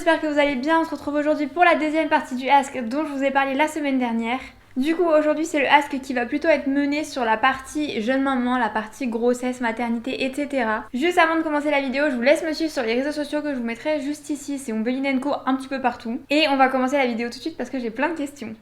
j'espère que vous allez bien. On se retrouve aujourd'hui pour la deuxième partie du Ask dont je vous ai parlé la semaine dernière. Du coup aujourd'hui c'est le Ask qui va plutôt être mené sur la partie jeune maman, la partie grossesse, maternité, etc. Juste avant de commencer la vidéo, je vous laisse me suivre sur les réseaux sociaux que je vous mettrai juste ici, c'est Ombelinenko un petit peu partout. Et on va commencer la vidéo tout de suite parce que j'ai plein de questions.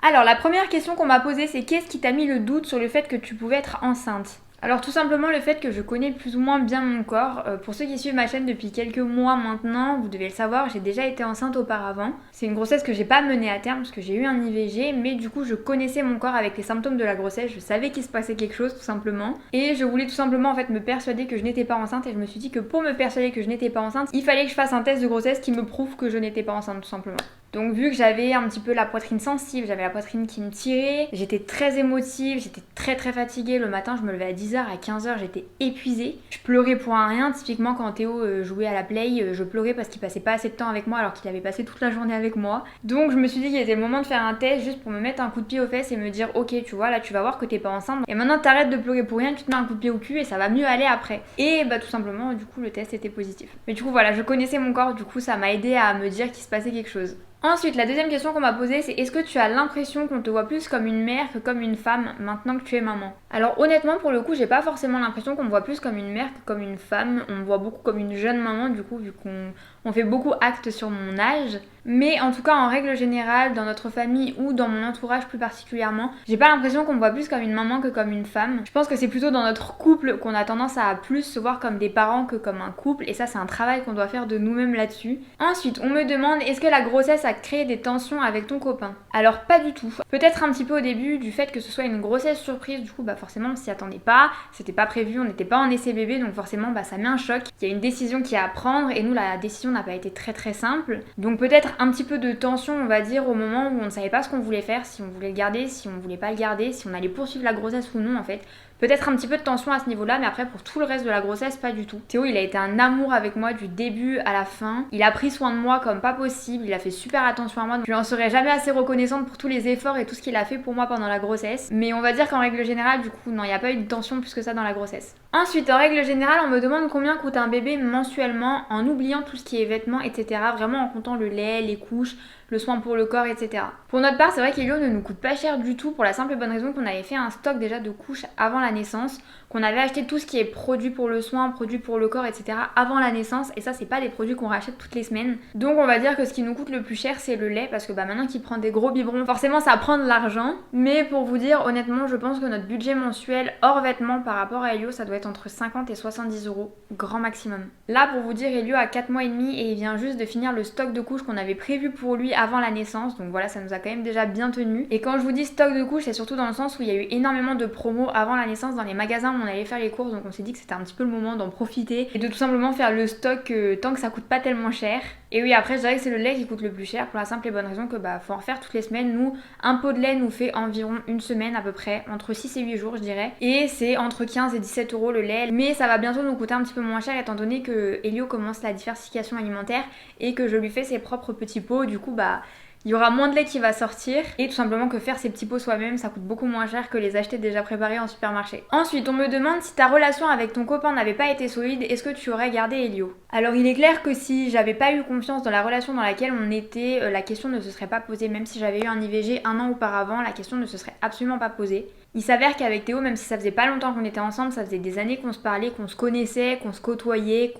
Alors la première question qu'on m'a posée c'est qu'est-ce qui t'a mis le doute sur le fait que tu pouvais être enceinte ? Alors tout simplement le fait que je connais plus ou moins bien mon corps. Pour ceux qui suivent ma chaîne depuis quelques mois maintenant, vous devez le savoir, j'ai déjà été enceinte auparavant. C'est une grossesse que j'ai pas menée à terme parce que j'ai eu un IVG, mais du coup je connaissais mon corps avec les symptômes de la grossesse, je savais qu'il se passait quelque chose tout simplement. Et je voulais tout simplement en fait me persuader que je n'étais pas enceinte et je me suis dit que pour me persuader que je n'étais pas enceinte, il fallait que je fasse un test de grossesse qui me prouve que je n'étais pas enceinte tout simplement. Donc vu que j'avais un petit peu la poitrine sensible, j'avais la poitrine qui me tirait, j'étais très émotive, j'étais très fatiguée. Le matin je me levais à 10h, à 15h j'étais épuisée. Je pleurais pour un rien, typiquement quand Théo jouait à la play, je pleurais parce qu'il passait pas assez de temps avec moi alors qu'il avait passé toute la journée avec moi. Donc je me suis dit qu'il était le moment de faire un test juste pour me mettre un coup de pied aux fesses et me dire ok tu vois là tu vas voir que t'es pas enceinte et maintenant t'arrêtes de pleurer pour rien, tu te mets un coup de pied au cul et ça va mieux aller après. Et bah tout simplement du coup le test était positif. Mais du coup voilà, je connaissais mon corps, du coup ça m'a aidé à me dire qu'il se passait quelque chose. Ensuite, la deuxième question qu'on m'a posée, c'est est-ce que tu as l'impression qu'on te voit plus comme une mère que comme une femme maintenant que tu es maman ? Alors honnêtement, pour le coup, j'ai pas forcément l'impression qu'on me voit plus comme une mère que comme une femme. On me voit beaucoup comme une jeune maman, du coup, vu qu'on fait beaucoup acte sur mon âge. Mais en tout cas, en règle générale, dans notre famille ou dans mon entourage plus particulièrement, j'ai pas l'impression qu'on me voit plus comme une maman que comme une femme. Je pense que c'est plutôt dans notre couple qu'on a tendance à plus se voir comme des parents que comme un couple. Et ça, c'est un travail qu'on doit faire de nous-mêmes là-dessus. Ensuite, on me demande est-ce que la grossesse a créé des tensions avec ton copain ? Alors pas du tout. Peut-être un petit peu au début du fait que ce soit une grossesse surprise, du coup bah forcément on s'y attendait pas, c'était pas prévu, on n'était pas en essai bébé donc forcément bah ça met un choc. Il y a une décision qui est à prendre et nous la décision n'a pas été très simple. Donc peut-être un petit peu de tension on va dire au moment où on ne savait pas ce qu'on voulait faire, si on voulait le garder, si on voulait pas le garder, si on allait poursuivre la grossesse ou non en fait. Peut-être un petit peu de tension à ce niveau-là, mais après pour tout le reste de la grossesse, pas du tout. Théo, il a été un amour avec moi du début à la fin. Il a pris soin de moi comme pas possible, il a fait super attention à moi. Donc je lui en serai jamais assez reconnaissante pour tous les efforts et tout ce qu'il a fait pour moi pendant la grossesse. Mais on va dire qu'en règle générale, du coup, non, il n'y a pas eu de tension plus que ça dans la grossesse. Ensuite, en règle générale, on me demande combien coûte un bébé mensuellement en oubliant tout ce qui est vêtements, etc. Vraiment en comptant le lait, les couches, le soin pour le corps, etc. Pour notre part, c'est vrai qu'Elio ne nous coûte pas cher du tout pour la simple et bonne raison qu'on avait fait un stock déjà de couches avant la naissance, qu'on avait acheté tout ce qui est produit pour le soin, produit pour le corps, etc. avant la naissance et ça c'est pas des produits qu'on rachète toutes les semaines. Donc on va dire que ce qui nous coûte le plus cher c'est le lait parce que bah maintenant qu'il prend des gros biberons, forcément ça prend de l'argent. Mais pour vous dire honnêtement je pense que notre budget mensuel hors vêtements par rapport à Elio ça doit être entre 50 et 70 euros grand maximum. Là pour vous dire Elio a 4 mois et demi et il vient juste de finir le stock de couches qu'on avait prévu pour lui avant la naissance, donc voilà ça nous a quand même déjà bien tenu. Et quand je vous dis stock de couches c'est surtout dans le sens où il y a eu énormément de promos avant la naissance dans les magasins où on allait faire les courses, donc on s'est dit que c'était un petit peu le moment d'en profiter et de tout simplement faire le stock tant que ça coûte pas tellement cher. Et oui après je dirais que c'est le lait qui coûte le plus cher pour la simple et bonne raison que bah faut en faire toutes les semaines. Nous un pot de lait nous fait environ une semaine à peu près, entre 6 et 8 jours je dirais, et c'est entre 15 et 17 euros le lait, mais ça va bientôt nous coûter un petit peu moins cher étant donné que Elio commence la diversification alimentaire et que je lui fais ses propres petits pots, du coup bah il y aura moins de lait qui va sortir et tout simplement que faire ces petits pots soi-même ça coûte beaucoup moins cher que les acheter déjà préparés en supermarché. Ensuite on me demande si ta relation avec ton copain n'avait pas été solide, est-ce que tu aurais gardé Elio ? Alors il est clair que si j'avais pas eu confiance dans la relation dans laquelle on était, la question ne se serait pas posée. Même si j'avais eu un IVG un an auparavant, la question ne se serait absolument pas posée. Il s'avère qu'avec Théo, même si ça faisait pas longtemps qu'on était ensemble, ça faisait des années qu'on se parlait, qu'on se connaissait, qu'on se côtoyait,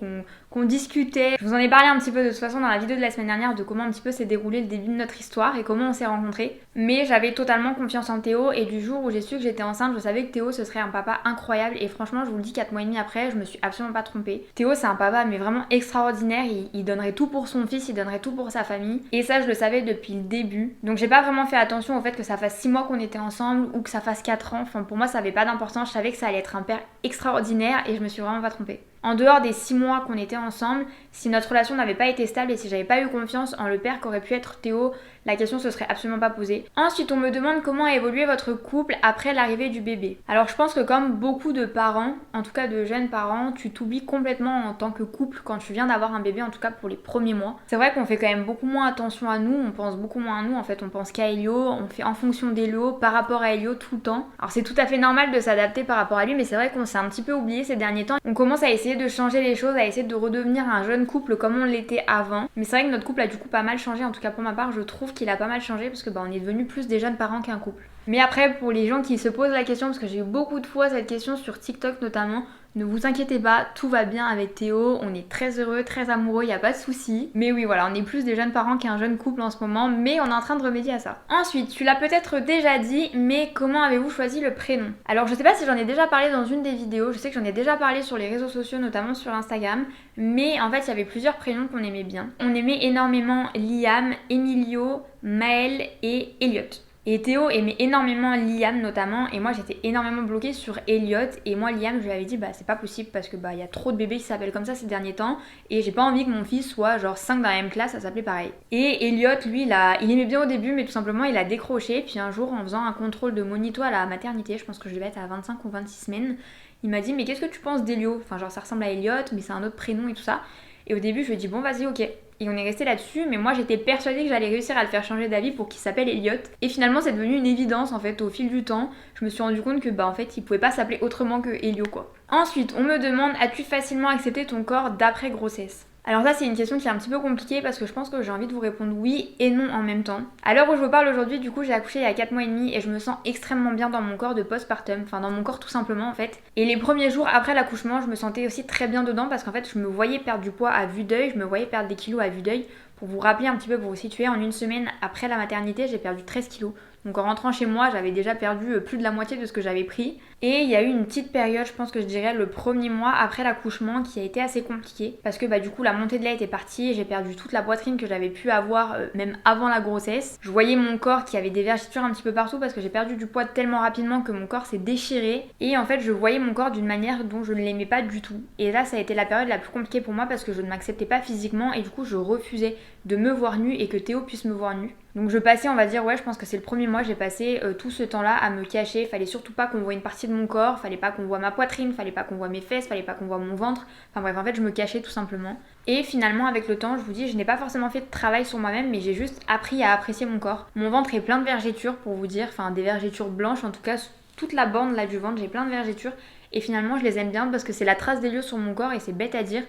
qu'on discutait. Je vous en ai parlé un petit peu de toute façon dans la vidéo de la semaine dernière de comment un petit peu s'est déroulé le début de notre histoire et comment on s'est rencontrés. Mais j'avais totalement confiance en Théo et du jour où j'ai su que j'étais enceinte, je savais que Théo ce serait un papa incroyable et franchement je vous le dis 4 mois et demi après, je me suis absolument pas trompée. Théo c'est un papa mais vraiment extraordinaire, il donnerait tout pour son fils, il donnerait tout pour sa famille et ça je le savais depuis le début. Donc j'ai pas vraiment fait attention au fait que ça fasse 6 mois qu'on était ensemble ou que ça fasse 4 ans, enfin pour moi ça avait pas d'importance, je savais que ça allait être un père extraordinaire et je me suis vraiment pas trompée. En dehors des 6 mois qu'on était ensemble, si notre relation n'avait pas été stable et si j'avais pas eu confiance en le père qu'aurait pu être Théo, la question se serait absolument pas posée. Ensuite, on me demande comment a évolué votre couple après l'arrivée du bébé. Alors je pense que comme beaucoup de parents, en tout cas de jeunes parents, tu t'oublies complètement en tant que couple quand tu viens d'avoir un bébé, en tout cas pour les premiers mois. C'est vrai qu'on fait quand même beaucoup moins attention à nous, on pense beaucoup moins à nous, en fait on pense qu'à Elio, on fait en fonction d'Elio, par rapport à Elio tout le temps. Alors c'est tout à fait normal de s'adapter par rapport à lui, mais c'est vrai qu'on s'est un petit peu oublié ces derniers temps. On commence à essayer essayer de changer les choses, à essayer de redevenir un jeune couple comme on l'était avant. Mais c'est vrai que notre couple a du coup pas mal changé, en tout cas pour ma part je trouve qu'il a pas mal changé parce que on est devenus plus des jeunes parents qu'un couple. Mais après pour les gens qui se posent la question, parce que j'ai eu beaucoup de fois cette question sur TikTok notamment, ne vous inquiétez pas, tout va bien avec Théo, on est très heureux, très amoureux, il n'y a pas de souci. Mais oui voilà, on est plus des jeunes parents qu'un jeune couple en ce moment, mais on est en train de remédier à ça. Ensuite, tu l'as peut-être déjà dit, mais comment avez-vous choisi le prénom? Alors je sais pas si j'en ai déjà parlé dans une des vidéos, je sais que j'en ai déjà parlé sur les réseaux sociaux, notamment sur Instagram, mais en fait il y avait plusieurs prénoms qu'on aimait bien. On aimait énormément Liam, Emilio, Maël et Elliot. Et Théo aimait énormément Liam notamment, et moi j'étais énormément bloquée sur Elliot, et moi Liam je lui avais dit c'est pas possible parce que il y a trop de bébés qui s'appellent comme ça ces derniers temps, et j'ai pas envie que mon fils soit genre 5 dans la même classe, ça s'appelait pareil. Et Elliot lui il aimait bien au début, mais tout simplement il a décroché, puis un jour en faisant un contrôle de monito à la maternité, je pense que je devais être à 25 ou 26 semaines, il m'a dit mais qu'est-ce que tu penses d'Elio? Enfin genre ça ressemble à Elliot, mais c'est un autre prénom et tout ça. Et au début je lui ai dit bon vas-y ok. Et on est resté là-dessus, mais moi j'étais persuadée que j'allais réussir à le faire changer d'avis pour qu'il s'appelle Elliot. Et finalement c'est devenu une évidence en fait au fil du temps. Je me suis rendu compte que en fait il pouvait pas s'appeler autrement que Elio quoi. Ensuite on me demande as-tu facilement accepté ton corps d'après grossesse? Alors ça c'est une question qui est un petit peu compliquée parce que je pense que j'ai envie de vous répondre oui et non en même temps. À l'heure où je vous parle aujourd'hui, du coup j'ai accouché il y a 4 mois et demi et je me sens extrêmement bien dans mon corps de postpartum, enfin dans mon corps tout simplement en fait. Et les premiers jours après l'accouchement, je me sentais aussi très bien dedans parce qu'en fait je me voyais perdre du poids à vue d'œil, je me voyais perdre des kilos à vue d'œil. Pour vous rappeler un petit peu, pour vous situer, en une semaine après la maternité, j'ai perdu 13 kilos. Donc en rentrant chez moi, j'avais déjà perdu plus de la moitié de ce que j'avais pris. Et il y a eu une petite période, je pense que je dirais le premier mois après l'accouchement, qui a été assez compliquée. Parce que du coup la montée de lait était partie et j'ai perdu toute la poitrine que j'avais pu avoir même avant la grossesse. Je voyais mon corps qui avait des vergetures un petit peu partout parce que j'ai perdu du poids tellement rapidement que mon corps s'est déchiré. Et en fait je voyais mon corps d'une manière dont je ne l'aimais pas du tout. Et là ça a été la période la plus compliquée pour moi parce que je ne m'acceptais pas physiquement et du coup je refusais de me voir nue et que Théo puisse me voir nue. Donc je passais, on va dire, je pense que c'est le premier mois, j'ai passé tout ce temps-là à me cacher. Fallait surtout pas qu'on voit une partie de mon corps, fallait pas qu'on voit ma poitrine, fallait pas qu'on voit mes fesses, fallait pas qu'on voit mon ventre. Enfin bref, en fait, je me cachais tout simplement. Et finalement, avec le temps, je vous dis, je n'ai pas forcément fait de travail sur moi-même, mais j'ai juste appris à apprécier mon corps. Mon ventre est plein de vergetures, pour vous dire, enfin des vergetures blanches, en tout cas, toute la bande là du ventre, j'ai plein de vergetures. Et finalement, je les aime bien parce que c'est la trace d'Elio sur mon corps et c'est bête à dire.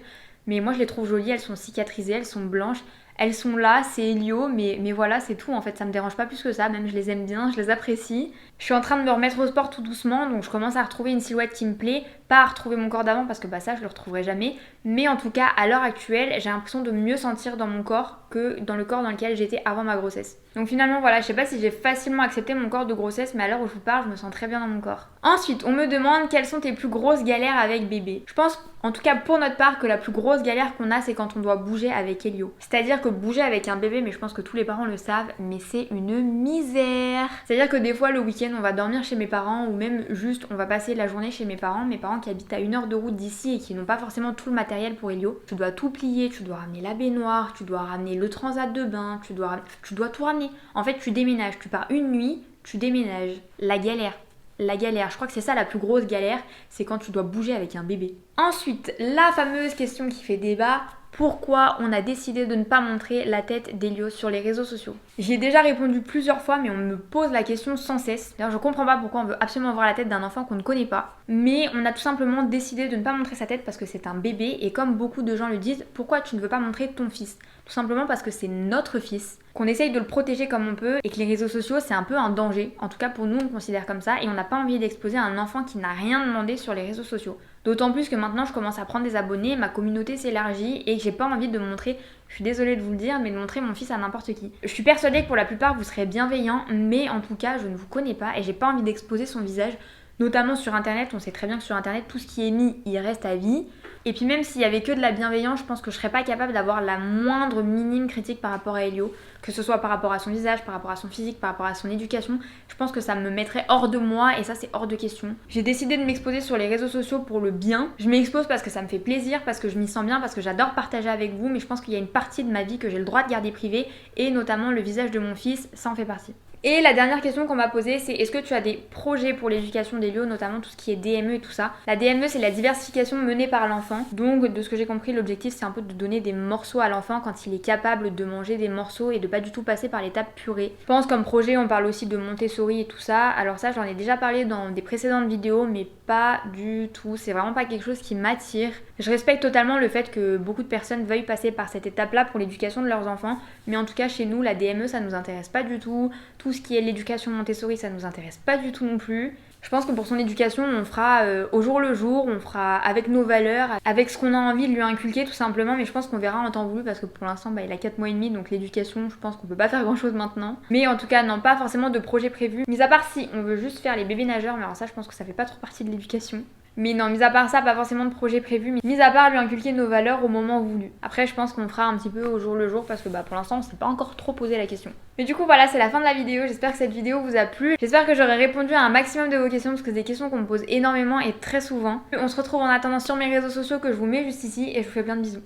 Mais moi, je les trouve jolies, elles sont cicatrisées, elles sont blanches. Elles sont là, c'est Elio, mais voilà, c'est tout en fait, ça me dérange pas plus que ça, même je les aime bien, je les apprécie. Je suis en train de me remettre au sport tout doucement, donc je commence à retrouver une silhouette qui me plaît, pas à retrouver mon corps d'avant parce que ça je le retrouverai jamais, mais en tout cas à l'heure actuelle, j'ai l'impression de mieux sentir dans mon corps que dans le corps dans lequel j'étais avant ma grossesse. Donc finalement voilà, je sais pas si j'ai facilement accepté mon corps de grossesse, mais à l'heure où je vous parle, je me sens très bien dans mon corps. Ensuite, on me demande quelles sont tes plus grosses galères avec bébé. Je pense en tout cas pour notre part que la plus grosse galère qu'on a c'est quand on doit bouger avec Elio. C'est-à-dire que bouger avec un bébé, mais je pense que tous les parents le savent, mais c'est une misère. C'est-à-dire que des fois le week-end on va dormir chez mes parents ou même juste on va passer la journée chez mes parents qui habitent à 1 heure de route d'ici et qui n'ont pas forcément tout le matériel pour Elio. Tu dois tout plier, tu dois ramener la baignoire, tu dois ramener le transat de bain, tu dois tout ramener. En fait tu déménages, tu pars une nuit, tu déménages. La galère, je crois que c'est ça la plus grosse galère, c'est quand tu dois bouger avec un bébé. Ensuite, la fameuse question qui fait débat, pourquoi on a décidé de ne pas montrer la tête d'Elio sur les réseaux sociaux? J'y ai déjà répondu plusieurs fois, mais on me pose la question sans cesse. D'ailleurs, je comprends pas pourquoi on veut absolument voir la tête d'un enfant qu'on ne connaît pas. Mais on a tout simplement décidé de ne pas montrer sa tête parce que c'est un bébé, et comme beaucoup de gens le disent, pourquoi tu ne veux pas montrer ton fils? Tout simplement parce que c'est notre fils, qu'on essaye de le protéger comme on peut, et que les réseaux sociaux c'est un peu un danger. En tout cas pour nous on considère comme ça, et on n'a pas envie d'exposer un enfant qui n'a rien demandé sur les réseaux sociaux. D'autant plus que maintenant je commence à prendre des abonnés, ma communauté s'élargit et que j'ai pas envie de montrer, je suis désolée de vous le dire, mais de montrer mon fils à n'importe qui. Je suis persuadée que pour la plupart vous serez bienveillants, mais en tout cas je ne vous connais pas et j'ai pas envie d'exposer son visage, notamment sur internet. On sait très bien que sur internet tout ce qui est mis il reste à vie. Et puis même s'il y avait que de la bienveillance, je pense que je serais pas capable d'avoir la moindre minime critique par rapport à Elio, que ce soit par rapport à son visage, par rapport à son physique, par rapport à son éducation. Je pense que ça me mettrait hors de moi et ça c'est hors de question. J'ai décidé de m'exposer sur les réseaux sociaux pour le bien. Je m'expose parce que ça me fait plaisir, parce que je m'y sens bien, parce que j'adore partager avec vous, mais je pense qu'il y a une partie de ma vie que j'ai le droit de garder privée et notamment le visage de mon fils, ça en fait partie. Et la dernière question qu'on m'a posée, c'est est-ce que tu as des projets pour l'éducation des lieux, notamment tout ce qui est DME et tout ça. La DME, c'est la diversification menée par l'enfant. Donc, de ce que j'ai compris, l'objectif, c'est un peu de donner des morceaux à l'enfant quand il est capable de manger des morceaux et de pas du tout passer par l'étape purée. Je pense comme projet, on parle aussi de Montessori et tout ça. Alors ça, j'en ai déjà parlé dans des précédentes vidéos, mais pas du tout. C'est vraiment pas quelque chose qui m'attire. Je respecte totalement le fait que beaucoup de personnes veuillent passer par cette étape-là pour l'éducation de leurs enfants, mais en tout cas, chez nous, la DME, ça nous intéresse pas du tout. Tout ce qui est l'éducation Montessori, ça nous intéresse pas du tout non plus. Je pense que pour son éducation, on fera au jour le jour, on fera avec nos valeurs, avec ce qu'on a envie de lui inculquer tout simplement, mais je pense qu'on verra en temps voulu parce que pour l'instant, il a 4 mois et demi, donc l'éducation, je pense qu'on peut pas faire grand chose maintenant. Mais en tout cas, non, pas forcément de projet prévu. Mis à part si on veut juste faire les bébés nageurs, mais alors ça, je pense que ça fait pas trop partie de l'éducation. Mais non, mis à part ça, pas forcément de projet prévu, mais mis à part lui inculquer nos valeurs au moment voulu. Après, je pense qu'on fera un petit peu au jour le jour parce que pour l'instant, on s'est pas encore trop posé la question. Mais du coup, voilà, c'est la fin de la vidéo. J'espère que cette vidéo vous a plu. J'espère que j'aurai répondu à un maximum de vos questions parce que c'est des questions qu'on me pose énormément et très souvent. On se retrouve en attendant sur mes réseaux sociaux que je vous mets juste ici et je vous fais plein de bisous.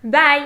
Bye!